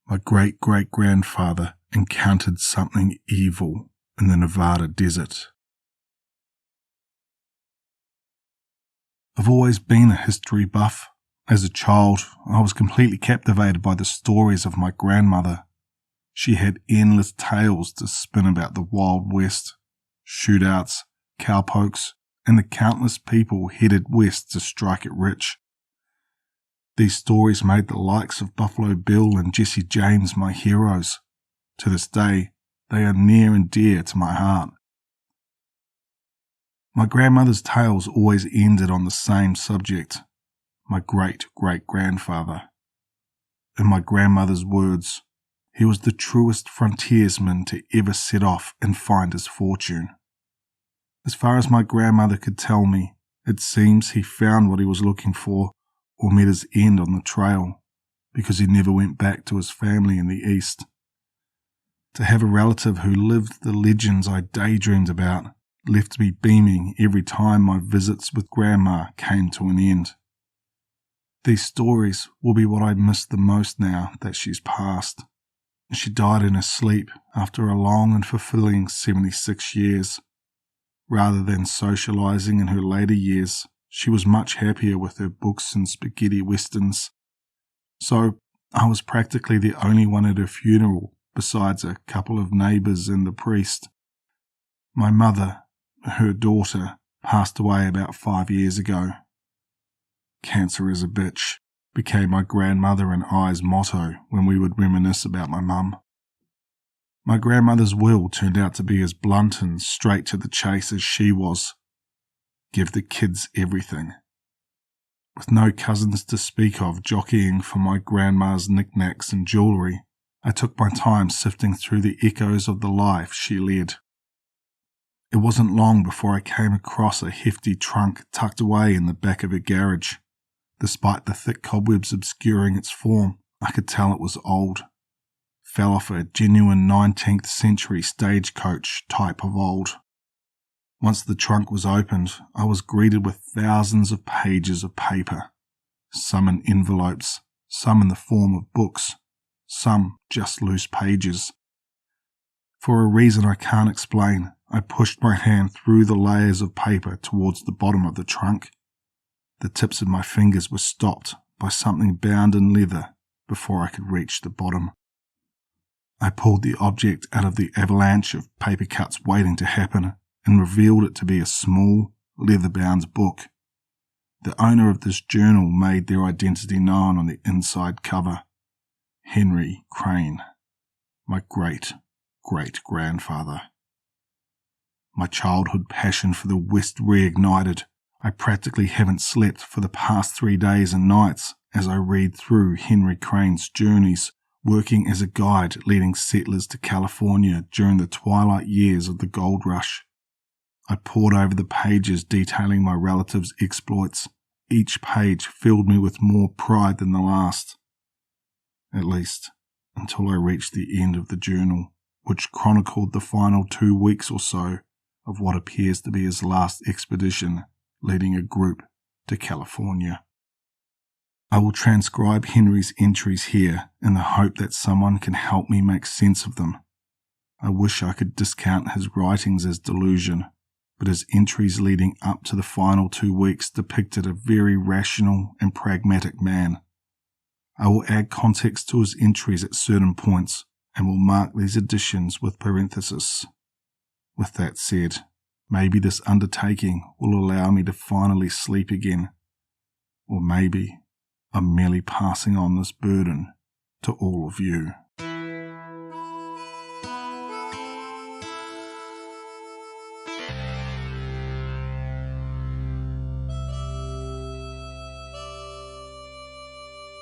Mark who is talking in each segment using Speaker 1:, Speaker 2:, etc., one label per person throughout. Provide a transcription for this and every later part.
Speaker 1: My great-great-grandfather encountered something evil in the Nevada desert. I've always been a history buff. As a child, I was completely captivated by the stories of my grandmother. She had endless tales to spin about the Wild West, shootouts, cowpokes, and the countless people headed west to strike it rich. These stories made the likes of Buffalo Bill and Jesse James my heroes. To this day, they are near and dear to my heart. My grandmother's tales always ended on the same subject, my great-great-grandfather. In my grandmother's words, he was the truest frontiersman to ever set off and find his fortune. As far as my grandmother could tell me, it seems he found what he was looking for or met his end on the trail, because he never went back to his family in the East. To have a relative who lived the legends I daydreamed about left me beaming every time my visits with Grandma came to an end. These stories will be what I miss the most now that she's passed. She died in her sleep after a long and fulfilling 76 years. Rather than socializing in her later years, she was much happier with her books and spaghetti westerns. So I was practically the only one at her funeral, besides a couple of neighbors and the priest. My mother, her daughter, passed away about 5 years ago. Cancer is a bitch became my grandmother and I's motto when we would reminisce about my mum. My grandmother's will turned out to be as blunt and straight to the chase as she was. Give the kids everything. With no cousins to speak of jockeying for my grandma's knickknacks and jewellery, I took my time sifting through the echoes of the life she led. It wasn't long before I came across a hefty trunk tucked away in the back of a garage. Despite the thick cobwebs obscuring its form, I could tell it was old. Fell off a genuine 19th century stagecoach type of old. Once the trunk was opened, I was greeted with thousands of pages of paper, some in envelopes, some in the form of books, some just loose pages. For a reason I can't explain, I pushed my hand through the layers of paper towards the bottom of the trunk. The tips of my fingers were stopped by something bound in leather before I could reach the bottom. I pulled the object out of the avalanche of paper cuts waiting to happen and revealed it to be a small, leather-bound book. The owner of this journal made their identity known on the inside cover. Henry Crane, my great-great-grandfather. My childhood passion for the West reignited. I practically haven't slept for the past 3 days and nights as I read through Henry Crane's journeys, working as a guide leading settlers to California during the twilight years of the gold rush. I pored over the pages detailing my relatives' exploits. Each page filled me with more pride than the last. At least, until I reached the end of the journal, which chronicled the final 2 weeks or so of what appears to be his last expedition, leading a group to California. I will transcribe Henry's entries here in the hope that someone can help me make sense of them. I wish I could discount his writings as delusion, but his entries leading up to the final 2 weeks depicted a very rational and pragmatic man. I will add context to his entries at certain points and will mark these additions with parentheses. With that said, maybe this undertaking will allow me to finally sleep again, or maybe I'm merely passing on this burden to all of you.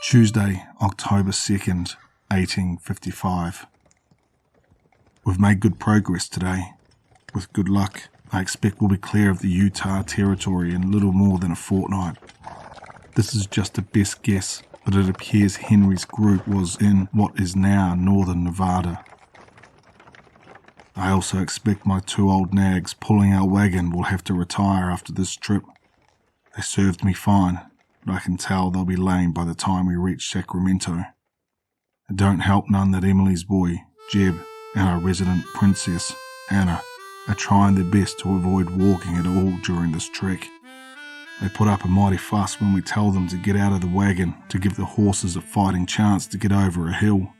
Speaker 1: Tuesday, October 2nd, 1855. We've made good progress today. With good luck, I expect we'll be clear of the Utah territory in little more than a fortnight. This is just a best guess, but it appears Henry's group was in what is now northern Nevada. I also expect my 2 old nags pulling our wagon will have to retire after this trip. They served me fine, but I can tell they'll be lame by the time we reach Sacramento. It don't help none that Emily's boy, Jeb, and our resident princess, Anna, are trying their best to avoid walking at all during this trek. They put up a mighty fuss when we tell them to get out of the wagon to give the horses a fighting chance to get over a hill.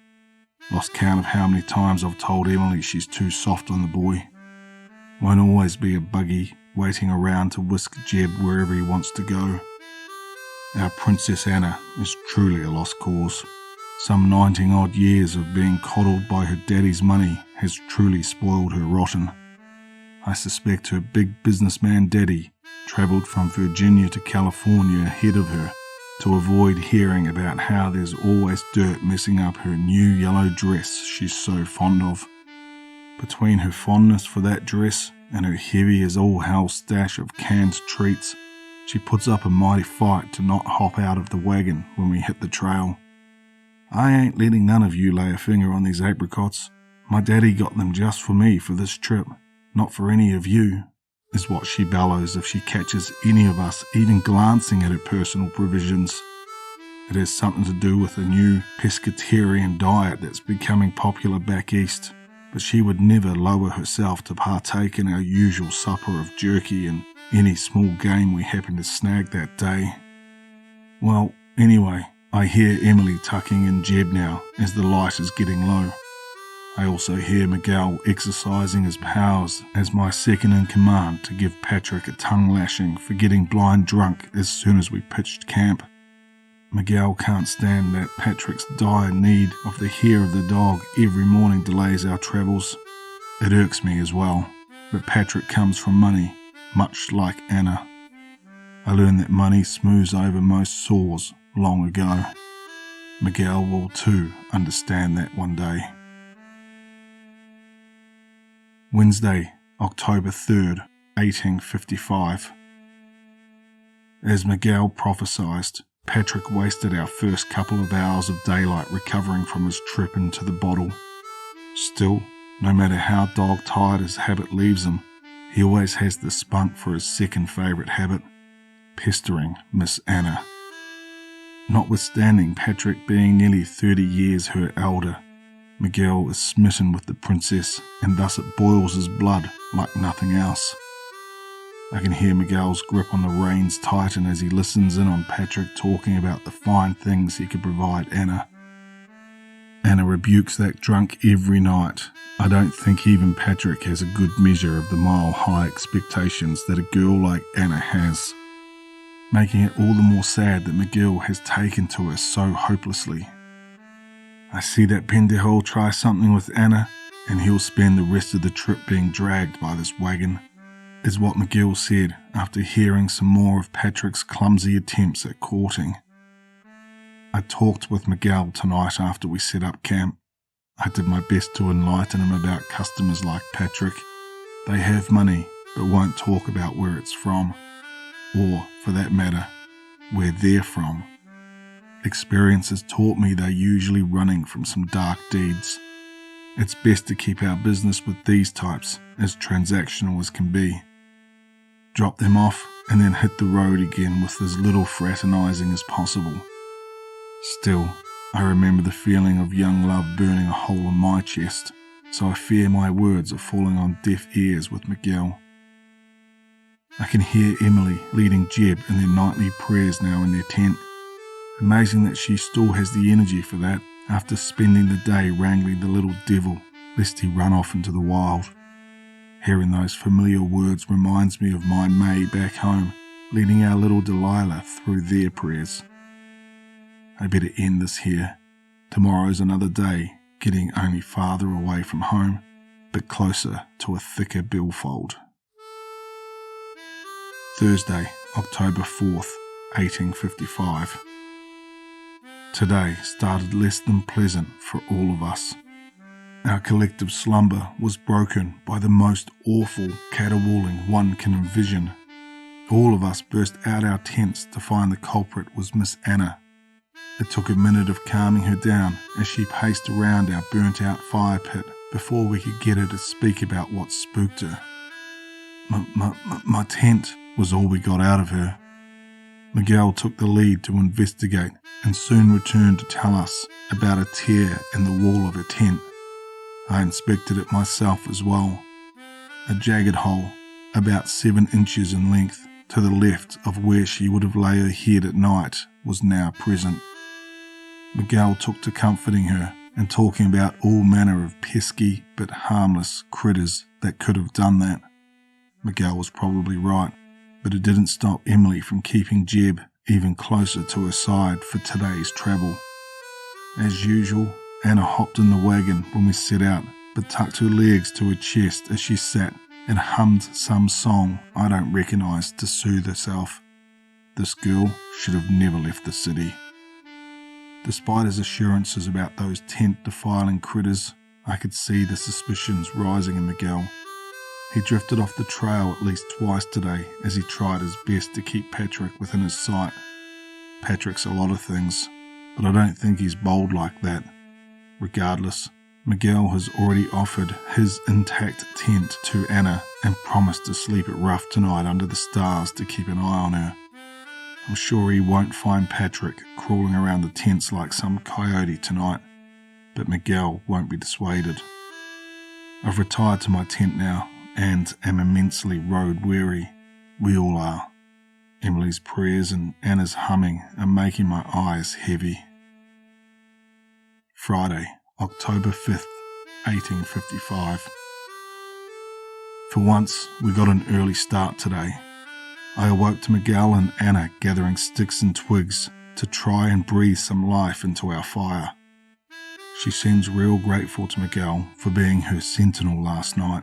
Speaker 1: Lost count of how many times I've told Emily she's too soft on the boy. Won't always be a buggy waiting around to whisk Jeb wherever he wants to go. Our Princess Anna is truly a lost cause. Some 19-odd years of being coddled by her daddy's money has truly spoiled her rotten. I suspect her big businessman daddy travelled from Virginia to California ahead of her to avoid hearing about how there's always dirt messing up her new yellow dress she's so fond of. Between her fondness for that dress and her heavy as all hell stash of canned treats, she puts up a mighty fight to not hop out of the wagon when we hit the trail. I ain't letting none of you lay a finger on these apricots. My daddy got them just for me for this trip, not for any of you, is what she bellows if she catches any of us even glancing at her personal provisions. It has something to do with a new pescatarian diet that's becoming popular back east, but she would never lower herself to partake in our usual supper of jerky and any small game we happen to snag that day. Well, anyway, I hear Emily tucking in Jeb now as the light is getting low. I also hear Miguel exercising his powers as my second-in-command to give Patrick a tongue-lashing for getting blind drunk as soon as we pitched camp. Miguel can't stand that Patrick's dire need of the hair of the dog every morning delays our travels. It irks me as well, but Patrick comes from money, much like Anna. I learned that money smooths over most sores long ago. Miguel will too understand that one day. Wednesday, October 3rd, 1855. As Miguel prophesied, Patrick wasted our first couple of hours of daylight recovering from his trip into the bottle. Still, no matter how dog-tired his habit leaves him, he always has the spunk for his second favourite habit, pestering Miss Anna. Notwithstanding Patrick being nearly 30 years her elder, Miguel is smitten with the princess, and thus it boils his blood like nothing else. I can hear Miguel's grip on the reins tighten as he listens in on Patrick talking about the fine things he could provide Anna. Anna rebukes that drunk every night. I don't think even Patrick has a good measure of the mile-high expectations that a girl like Anna has, making it all the more sad that Miguel has taken to her so hopelessly. I see that pendejo try something with Anna, and he'll spend the rest of the trip being dragged by this wagon, is what Miguel said after hearing some more of Patrick's clumsy attempts at courting. I talked with Miguel tonight after we set up camp. I did my best to enlighten him about customers like Patrick. They have money, but won't talk about where it's from, or, for that matter, where they're from. Experience has taught me they're usually running from some dark deeds. It's best to keep our business with these types as transactional as can be. Drop them off and then hit the road again with as little fraternizing as possible. Still, I remember the feeling of young love burning a hole in my chest, so I fear my words are falling on deaf ears with Miguel. I can hear Emily leading Jeb in their nightly prayers now in their tent. Amazing that she still has the energy for that after spending the day wrangling the little devil lest he run off into the wild. Hearing those familiar words reminds me of my May back home, leading our little Delilah through their prayers. I better end this here. Tomorrow's another day, getting only farther away from home, but closer to a thicker billfold. Thursday, October 4th, 1855. Today started less than pleasant for all of us. Our collective slumber was broken by the most awful caterwauling one can envision. All of us burst out our tents to find the culprit was Miss Anna. It took a minute of calming her down as she paced around our burnt-out fire pit before we could get her to speak about what spooked her. My tent was all we got out of her. Miguel took the lead to investigate and soon returned to tell us about a tear in the wall of her tent. I inspected it myself as well. A jagged hole, about 7 inches in length, to the left of where she would have lay her head at night, was now present. Miguel took to comforting her and talking about all manner of pesky but harmless critters that could have done that. Miguel was probably right, but it didn't stop Emily from keeping Jeb even closer to her side for today's travel. As usual, Anna hopped in the wagon when we set out, but tucked her legs to her chest as she sat and hummed some song I don't recognise to soothe herself. This girl should have never left the city. Despite his assurances about those tent-defiling critters, I could see the suspicions rising in Miguel. He drifted off the trail at least twice today as he tried his best to keep Patrick within his sight. Patrick's a lot of things, but I don't think he's bold like that. Regardless, Miguel has already offered his intact tent to Anna and promised to sleep it rough tonight under the stars to keep an eye on her. I'm sure he won't find Patrick crawling around the tents like some coyote tonight, but Miguel won't be dissuaded. I've retired to my tent now and am immensely road-weary. We all are. Emily's prayers and Anna's humming are making my eyes heavy. Friday, October 5th, 1855. For once, we got an early start today. I awoke to Miguel and Anna gathering sticks and twigs to try and breathe some life into our fire. She seems real grateful to Miguel for being her sentinel last night.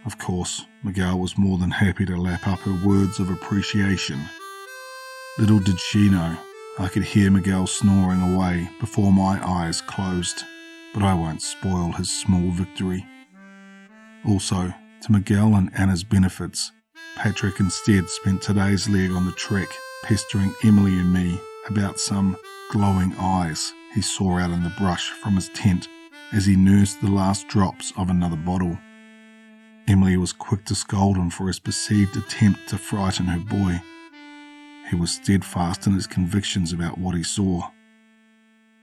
Speaker 1: Of course, Miguel was more than happy to lap up her words of appreciation. Little did she know, I could hear Miguel snoring away before my eyes closed, but I won't spoil his small victory. Also, to Miguel and Anna's benefits, Patrick instead spent today's leg on the trek pestering Emily and me about some glowing eyes he saw out in the brush from his tent as he nursed the last drops of another bottle. Emily was quick to scold him for his perceived attempt to frighten her boy. He was steadfast in his convictions about what he saw.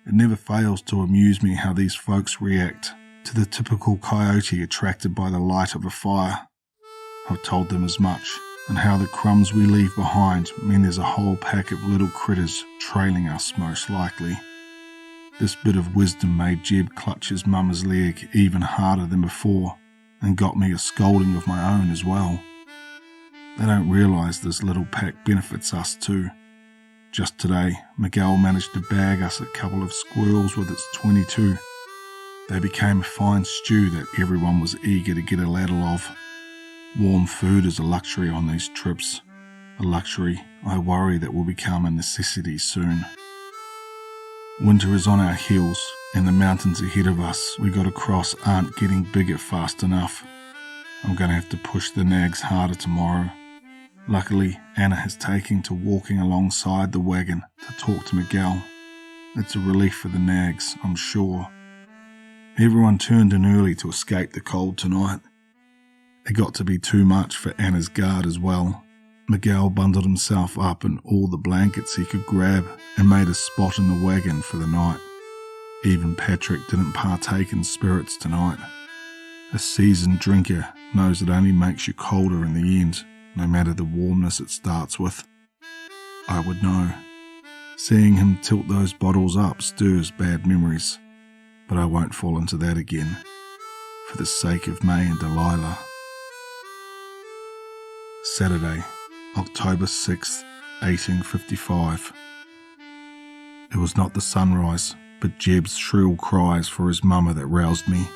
Speaker 1: It never fails to amuse me how these folks react to the typical coyote attracted by the light of a fire. I've told them as much, and how the crumbs we leave behind mean there's a whole pack of little critters trailing us most likely. This bit of wisdom made Jeb clutch his mama's leg even harder than before, and got me a scolding of my own as well. They don't realise this little pack benefits us too. Just today, Miguel managed to bag us a couple of squirrels with its 22. They became a fine stew that everyone was eager to get a ladle of. Warm food is a luxury on these trips, a luxury I worry that will become a necessity soon. Winter is on our heels, and the mountains ahead of us we got to cross aren't getting bigger fast enough. I'm going to have to push the nags harder tomorrow. Luckily, Anna has taken to walking alongside the wagon to talk to Miguel. It's a relief for the nags, I'm sure. Everyone turned in early to escape the cold tonight. It got to be too much for Anna's guard as well. Miguel bundled himself up in all the blankets he could grab and made a spot in the wagon for the night. Even Patrick didn't partake in spirits tonight. A seasoned drinker knows it only makes you colder in the end, no matter the warmness it starts with. I would know. Seeing him tilt those bottles up stirs bad memories, but I won't fall into that again, for the sake of May and Delilah. Saturday, October 6th, 1855. It was not the sunrise, but Jeb's shrill cries for his mama that roused me.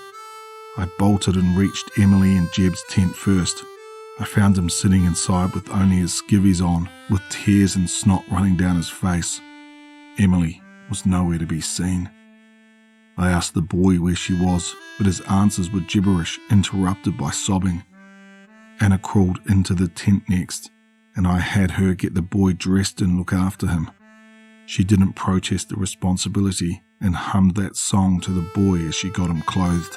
Speaker 1: I bolted and reached Emily and Jeb's tent first. I found him sitting inside with only his skivvies on, with tears and snot running down his face. Emily was nowhere to be seen. I asked the boy where she was, but his answers were gibberish, interrupted by sobbing. Anna crawled into the tent next, and I had her get the boy dressed and look after him. She didn't protest the responsibility and hummed that song to the boy as she got him clothed.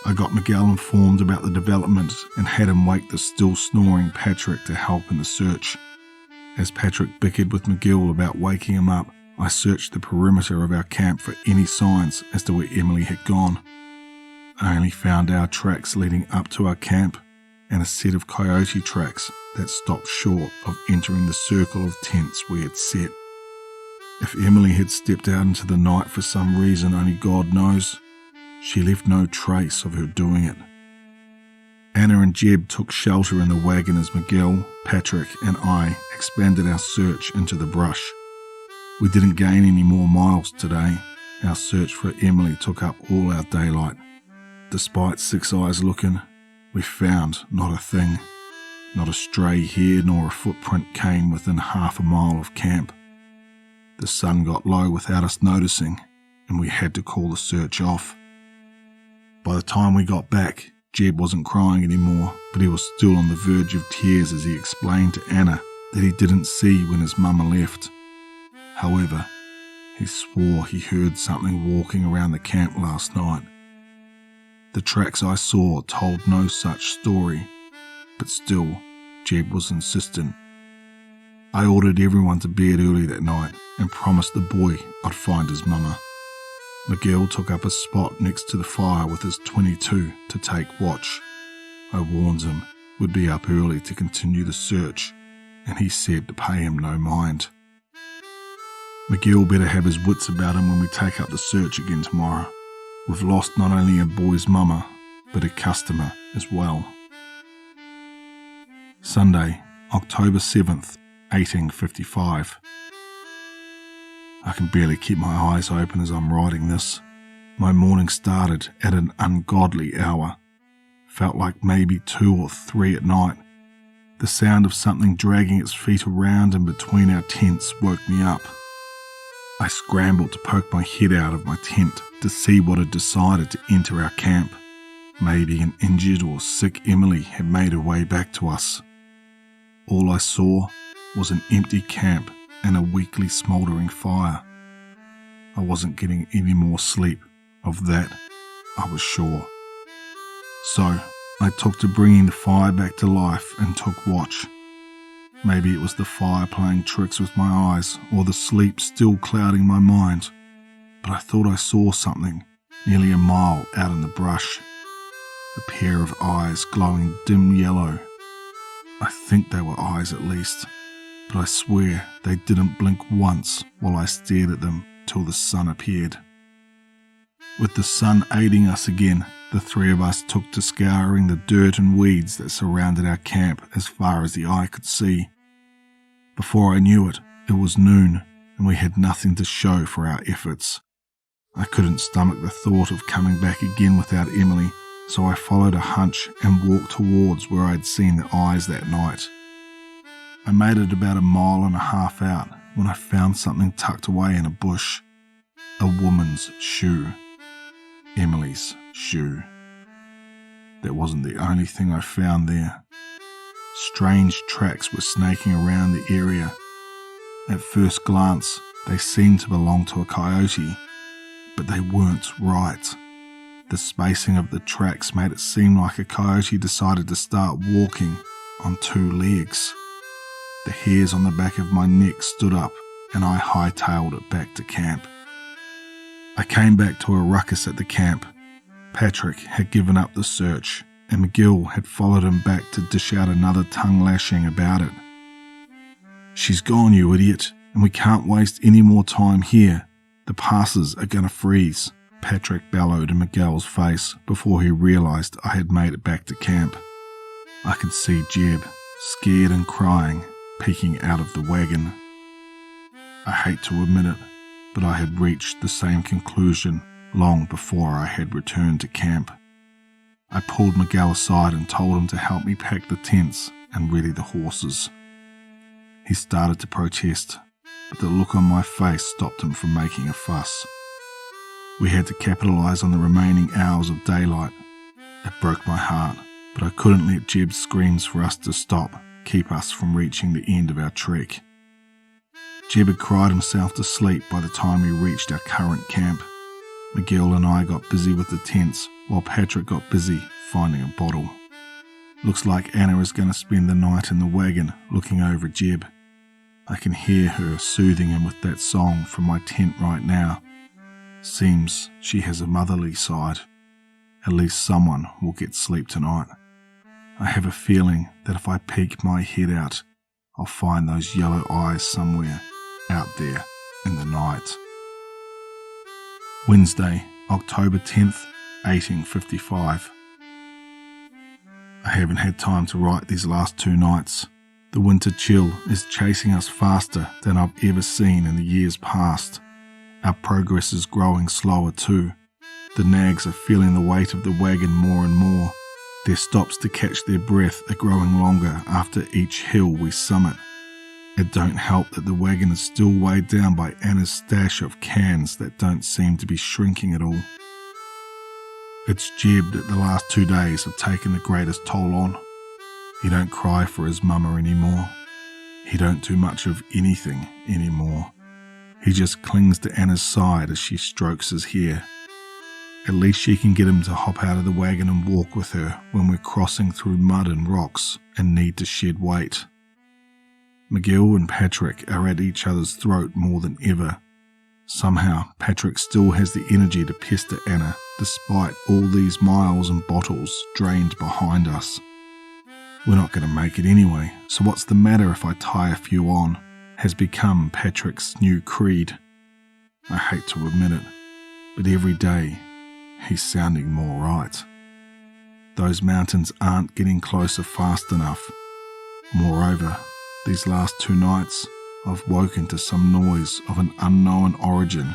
Speaker 1: I got Miguel informed about the developments and had him wake the still snoring Patrick to help in the search. As Patrick bickered with McGill about waking him up, I searched the perimeter of our camp for any signs as to where Emily had gone. I only found our tracks leading up to our camp and a set of coyote tracks that stopped short of entering the circle of tents we had set. If Emily had stepped out into the night for some reason only God knows, she left no trace of her doing it. Anna and Jeb took shelter in the wagon as Miguel, Patrick and I expanded our search into the brush. We didn't gain any more miles today. Our search for Emily took up all our daylight. Despite Six Eyes looking, we found not a thing. Not a stray hair nor a footprint came within half a mile of camp. The sun got low without us noticing, and we had to call the search off. By the time we got back, Jeb wasn't crying anymore, but he was still on the verge of tears as he explained to Anna that he didn't see when his mama left. However, he swore he heard something walking around the camp last night. The tracks I saw told no such story, but still, Jeb was insistent. I ordered everyone to bed early that night and promised the boy I'd find his mama. Miguel took up a spot next to the fire with his .22 to take watch. I warned him we'd be up early to continue the search, and he said to pay him no mind. Miguel better have his wits about him when we take up the search again tomorrow. We've lost not only a boy's mama, but a customer as well. Sunday, October 7th, 1855. I can barely keep my eyes open as I'm writing this. My morning started at an ungodly hour. Felt like maybe 2 or 3 at night. The sound of something dragging its feet around and between our tents woke me up. I scrambled to poke my head out of my tent to see what had decided to enter our camp. Maybe an injured or sick Emily had made her way back to us. All I saw was an empty camp and a weakly smouldering fire. I wasn't getting any more sleep, of that I was sure. So I took to bringing the fire back to life and took watch. Maybe it was the fire playing tricks with my eyes or the sleep still clouding my mind, but I thought I saw something nearly a mile out in the brush. A pair of eyes glowing dim yellow. I think they were eyes at least, but I swear they didn't blink once while I stared at them till the sun appeared. With the sun aiding us again, the three of us took to scouring the dirt and weeds that surrounded our camp as far as the eye could see. Before I knew it, it was noon, and we had nothing to show for our efforts. I couldn't stomach the thought of coming back again without Emily, so I followed a hunch and walked towards where I'd seen the eyes that night. I made it about 1.5 miles out when I found something tucked away in a bush. A woman's shoe. Emily's shoe. That wasn't the only thing I found there. Strange tracks were snaking around the area. At first glance, they seemed to belong to a coyote, but they weren't right. The spacing of the tracks made it seem like a coyote decided to start walking on 2 legs. The hairs on the back of my neck stood up and I hightailed it back to camp. I came back to a ruckus at the camp. Patrick had given up the search and McGill had followed him back to dish out another tongue lashing about it. "She's gone, you idiot, and we can't waste any more time here. The passes are gonna freeze," Patrick bellowed in Miguel's face before he realised I had made it back to camp. I could see Jeb, scared and crying, peeking out of the wagon. I hate to admit it, but I had reached the same conclusion long before I had returned to camp. I pulled Miguel aside and told him to help me pack the tents and ready the horses. He started to protest, but the look on my face stopped him from making a fuss. We had to capitalise on the remaining hours of daylight. It broke my heart, but I couldn't let Jeb's screams for us to stop keep us from reaching the end of our trek. Jeb had cried himself to sleep by the time we reached our current camp. Miguel and I got busy with the tents, while Patrick got busy finding a bottle. Looks like Anna is going to spend the night in the wagon looking over Jeb. I can hear her soothing him with that song from my tent right now. Seems she has a motherly side. At least someone will get sleep tonight. I have a feeling that if I peek my head out, I'll find those yellow eyes somewhere out there in the night. Wednesday, October 10th, 1855. I haven't had time to write these last 2 nights. The winter chill is chasing us faster than I've ever seen in the years past. Our progress is growing slower too. The nags are feeling the weight of the wagon more and more. Their stops to catch their breath are growing longer after each hill we summit. It don't help that the wagon is still weighed down by Anna's stash of cans that don't seem to be shrinking at all. It's Jeb that the last 2 days have taken the greatest toll on. He don't cry for his mama anymore. He don't do much of anything anymore. He just clings to Anna's side as she strokes his hair. At least she can get him to hop out of the wagon and walk with her when we're crossing through mud and rocks and need to shed weight. McGill and Patrick are at each other's throat more than ever. Somehow, Patrick still has the energy to pester Anna despite all these miles and bottles drained behind us. We're not going to make it anyway, so what's the matter if I tie a few on? Has become Patrick's new creed. I hate to admit it, but every day he's sounding more right. Those mountains aren't getting closer fast enough. Moreover, these last 2 nights I've woken to some noise of an unknown origin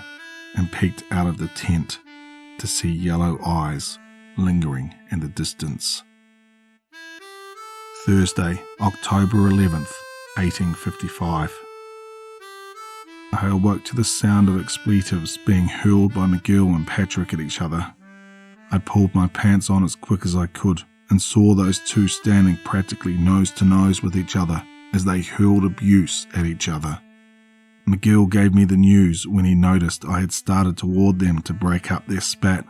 Speaker 1: and peeked out of the tent to see yellow eyes lingering in the distance. Thursday, October 11th, 1855. I awoke to the sound of expletives being hurled by McGill and Patrick at each other. I pulled my pants on as quick as I could and saw those two standing practically nose to nose with each other as they hurled abuse at each other. McGill gave me the news when he noticed I had started toward them to break up their spat.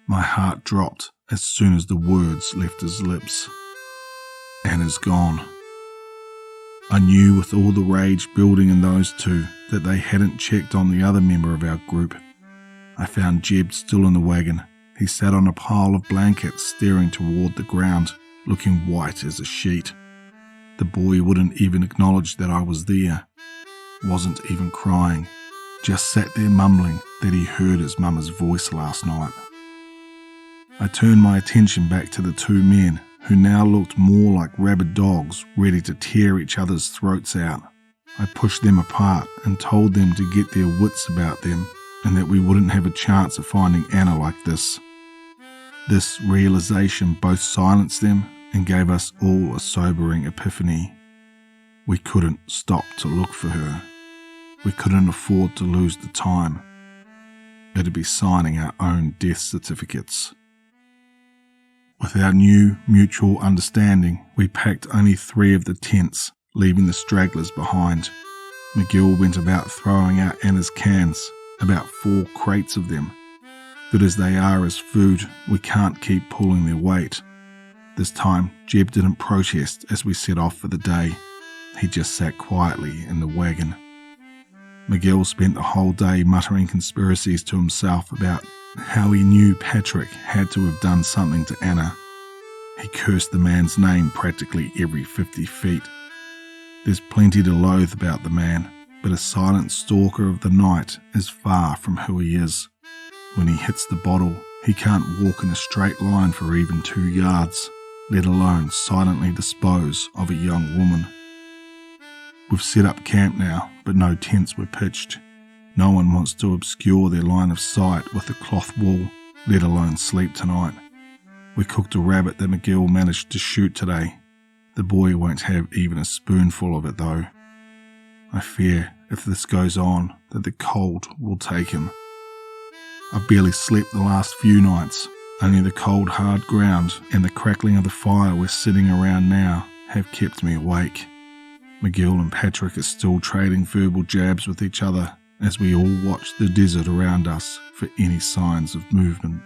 Speaker 1: My heart dropped as soon as the words left his lips. Anna's gone. I knew with all the rage building in those two that they hadn't checked on the other member of our group. I found Jeb still in the wagon. He sat on a pile of blankets staring toward the ground, looking white as a sheet. The boy wouldn't even acknowledge that I was there. Wasn't even crying. Just sat there mumbling that he heard his mama's voice last night. I turned my attention back to the 2 men who now looked more like rabid dogs ready to tear each other's throats out. I pushed them apart and told them to get their wits about them and that we wouldn't have a chance of finding Anna like this. This realization both silenced them and gave us all a sobering epiphany. We couldn't stop to look for her. We couldn't afford to lose the time. It'd be signing our own death certificates. With our new mutual understanding, we packed only 3 of the tents, leaving the stragglers behind. McGill went about throwing out Anna's cans, about 4 crates of them. Good as they are as food, we can't keep pulling their weight. This time, Jeb didn't protest as we set off for the day. He just sat quietly in the wagon. McGill spent the whole day muttering conspiracies to himself about how he knew Patrick had to have done something to Anna. He cursed the man's name practically every 50 feet. There's plenty to loathe about the man, but a silent stalker of the night is far from who he is. When he hits the bottle, he can't walk in a straight line for even 2 yards, let alone silently dispose of a young woman. We've set up camp now, but no tents were pitched. No one wants to obscure their line of sight with a cloth wall, let alone sleep tonight. We cooked a rabbit that McGill managed to shoot today. The boy won't have even a spoonful of it though. I fear if this goes on that the cold will take him. I've barely slept the last few nights. Only the cold hard ground and the crackling of the fire we're sitting around now have kept me awake. McGill and Patrick are still trading verbal jabs with each other as we all watch the desert around us for any signs of movement.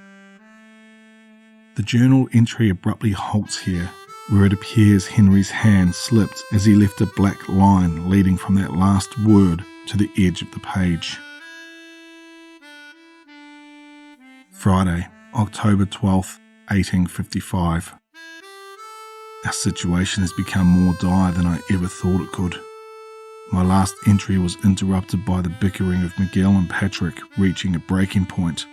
Speaker 1: The journal entry abruptly halts here where it appears Henry's hand slipped as he left a black line leading from that last word to the edge of the page. Friday, October 12th, 1855. Our situation has become more dire than I ever thought it could. My last entry was interrupted by the bickering of Miguel and Patrick reaching a breaking point.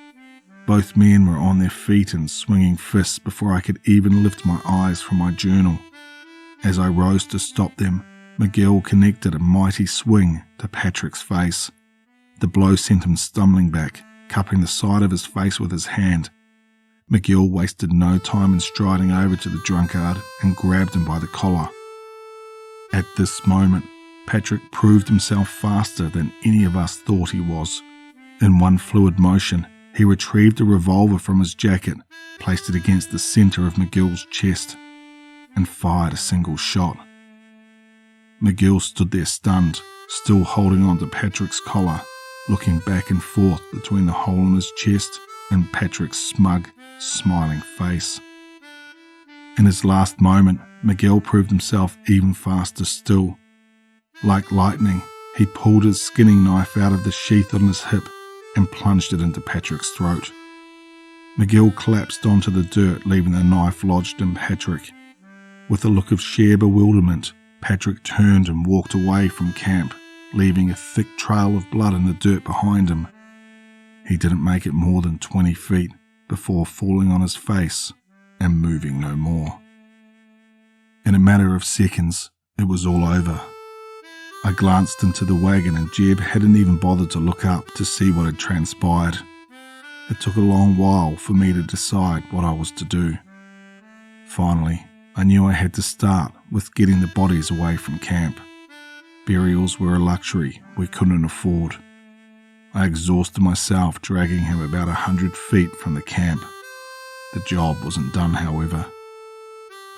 Speaker 1: Both men were on their feet and swinging fists before I could even lift my eyes from my journal. As I rose to stop them, Miguel connected a mighty swing to Patrick's face. The blow sent him stumbling back, cupping the side of his face with his hand. Miguel wasted no time in striding over to the drunkard and grabbed him by the collar. At this moment, Patrick proved himself faster than any of us thought he was. In one fluid motion, he retrieved a revolver from his jacket, placed it against the centre of Miguel's chest, and fired a single shot. Miguel stood there stunned, still holding on to Patrick's collar, looking back and forth between the hole in his chest and Patrick's smug, smiling face. In his last moment, Miguel proved himself even faster still. Like lightning, he pulled his skinning knife out of the sheath on his hip and plunged it into Patrick's throat. Miguel collapsed onto the dirt, leaving the knife lodged in Patrick. With a look of sheer bewilderment, Patrick turned and walked away from camp, leaving a thick trail of blood in the dirt behind him. He didn't make it more than 20 feet before falling on his face and moving no more. In a matter of seconds, it was all over. I glanced into the wagon and Jeb hadn't even bothered to look up to see what had transpired. It took a long while for me to decide what I was to do. Finally, I knew I had to start with getting the bodies away from camp. Burials were a luxury we couldn't afford. I exhausted myself dragging him about 100 feet from the camp. The job wasn't done, however.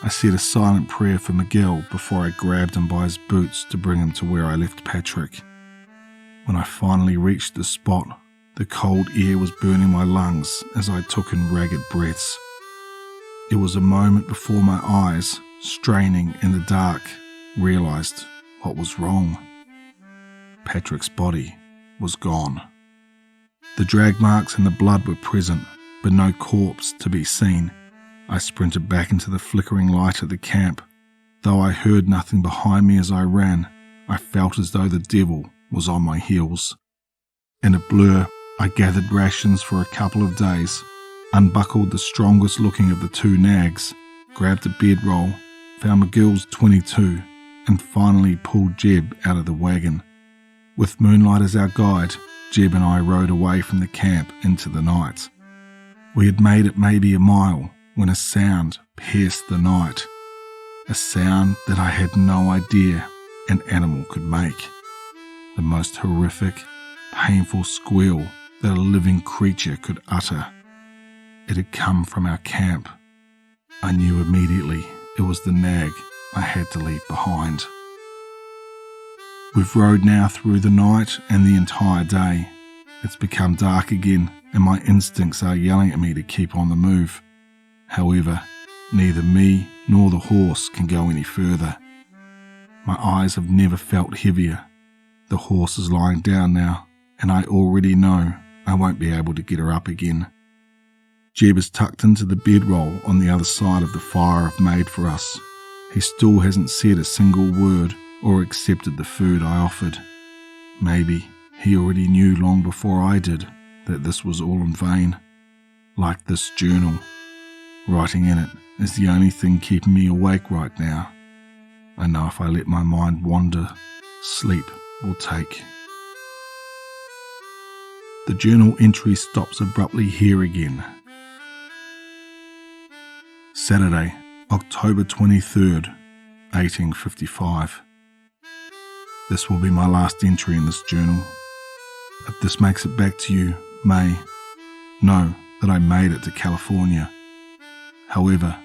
Speaker 1: I said a silent prayer for Miguel before I grabbed him by his boots to bring him to where I left Patrick. When I finally reached the spot, the cold air was burning my lungs as I took in ragged breaths. It was a moment before my eyes, straining in the dark, realized what was wrong. Patrick's body was gone. The drag marks and the blood were present, but no corpse to be seen. I sprinted back into the flickering light at the camp. Though I heard nothing behind me as I ran, I felt as though the devil was on my heels. In a blur, I gathered rations for a couple of days, unbuckled the strongest looking of the two nags, grabbed a bedroll, found Miguel's .22, and finally pulled Jeb out of the wagon. With moonlight as our guide, Jeb and I rode away from the camp into the night. We had made it maybe a mile when a sound pierced the night, a sound that I had no idea an animal could make, the most horrific, painful squeal that a living creature could utter. It had come from our camp. I knew immediately it was the nag I had to leave behind. We've rode now through the night and the entire day. It's become dark again and my instincts are yelling at me to keep on the move. However, neither me nor the horse can go any further. My eyes have never felt heavier. The horse is lying down now, and I already know I won't be able to get her up again. Jeb is tucked into the bedroll on the other side of the fire I've made for us. He still hasn't said a single word or accepted the food I offered. Maybe he already knew long before I did that this was all in vain. Like this journal. Writing in it is the only thing keeping me awake right now. I know if I let my mind wander, sleep will take. The journal entry stops abruptly here again. Saturday, October 23rd, 1855. This will be my last entry in this journal. If this makes it back to you, May, know that I made it to California. However,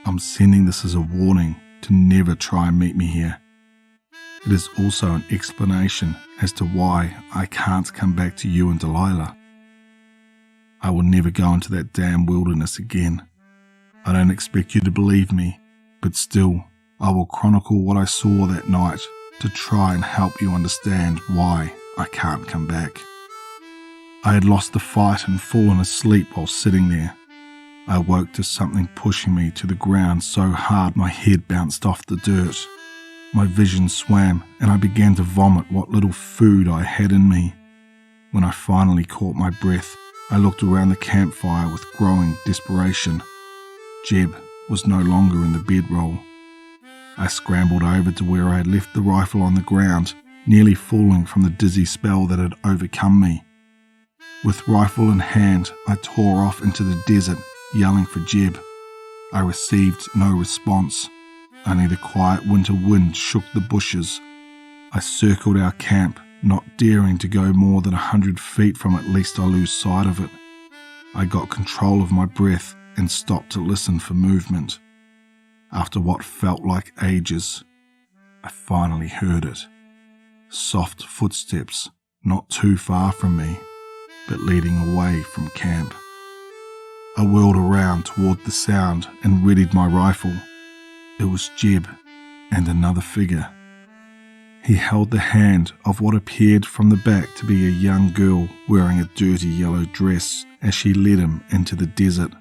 Speaker 1: I'm sending this as a warning to never try and meet me here. It is also an explanation as to why I can't come back to you and Delilah. I will never go into that damn wilderness again. I don't expect you to believe me, but still, I will chronicle what I saw that night to try and help you understand why I can't come back. I had lost the fight and fallen asleep while sitting there. I woke to something pushing me to the ground so hard my head bounced off the dirt. My vision swam and I began to vomit what little food I had in me. When I finally caught my breath, I looked around the campfire with growing desperation. Jeb was no longer in the bedroll. I scrambled over to where I had left the rifle on the ground, nearly falling from the dizzy spell that had overcome me. With rifle in hand, I tore off into the desert, yelling for Jeb. I received no response. Only the quiet winter wind shook the bushes. I circled our camp, not daring to go more than 100 feet from it lest I lose sight of it. I got control of my breath and stopped to listen for movement. After what felt like ages, I finally heard it. Soft footsteps, not too far from me, but leading away from camp. I whirled around toward the sound and readied my rifle. It was Jeb and another figure. He held the hand of what appeared from the back to be a young girl wearing a dirty yellow dress as she led him into the desert.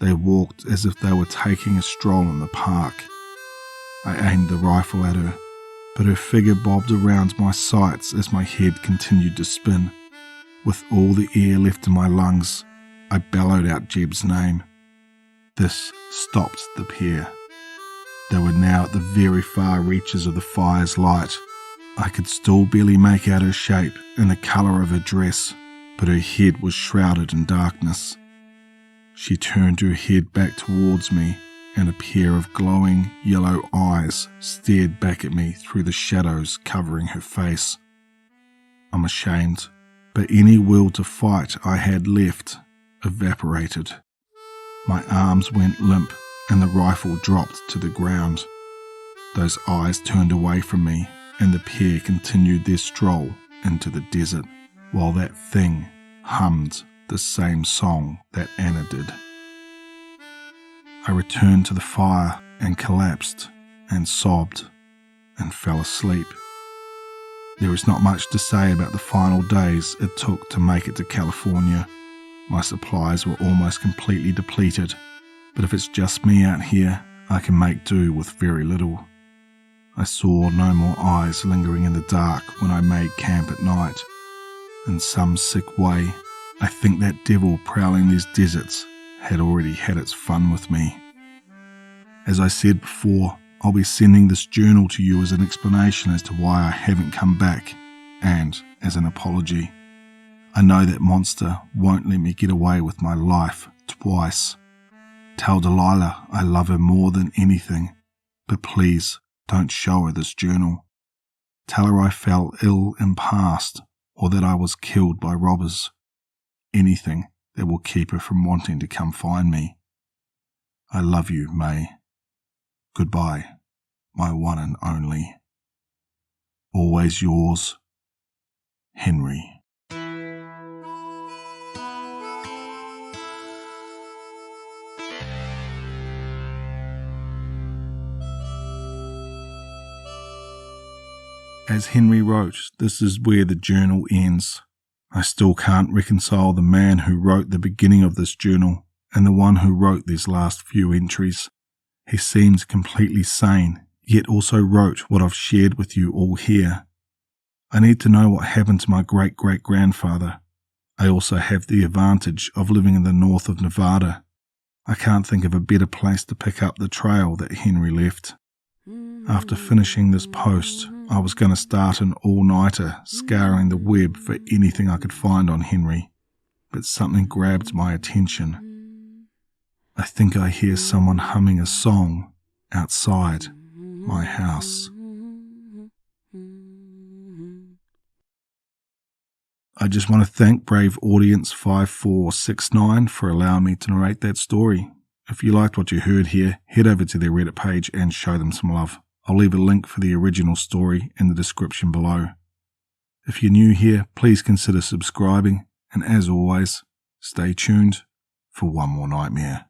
Speaker 1: They walked as if they were taking a stroll in the park. I aimed the rifle at her, but her figure bobbed around my sights as my head continued to spin. With all the air left in my lungs, I bellowed out Jeb's name. This stopped the pair. They were now at the very far reaches of the fire's light. I could still barely make out her shape and the colour of her dress, but her head was shrouded in darkness. She turned her head back towards me, and a pair of glowing yellow eyes stared back at me through the shadows covering her face. I'm ashamed, but any will to fight I had left evaporated. My arms went limp and the rifle dropped to the ground. Those eyes turned away from me and the pair continued their stroll into the desert, while that thing hummed the same song that Anna did. I returned to the fire and collapsed and sobbed and fell asleep. There is not much to say about the final days it took to make it to California. My supplies were almost completely depleted, but if it's just me out here, I can make do with very little. I saw no more eyes lingering in the dark when I made camp at night. In some sick way, I think that devil prowling these deserts had already had its fun with me. As I said before, I'll be sending this journal to you as an explanation as to why I haven't come back, and as an apology. I know that monster won't let me get away with my life twice. Tell Delilah I love her more than anything, but please don't show her this journal. Tell her I fell ill and passed, or that I was killed by robbers. Anything that will keep her from wanting to come find me. I love you, May. Goodbye, my one and only. Always yours, Henry. As Henry wrote, this is where the journal ends. I still can't reconcile the man who wrote the beginning of this journal and the one who wrote these last few entries. He seemed completely sane, yet also wrote what I've shared with you all here. I need to know what happened to my great-great-grandfather. I also have the advantage of living in the north of Nevada. I can't think of a better place to pick up the trail that Henry left. After finishing this post, I was going to start an all-nighter scouring the web for anything I could find on Henry, but something grabbed my attention. I think I hear someone humming a song outside my house. I just want to thank Brave Audience 5469 for allowing me to narrate that story. If you liked what you heard here, head over to their Reddit page and show them some love. I'll leave a link for the original story in the description below. If you're new here, please consider subscribing, and as always, stay tuned for one more nightmare.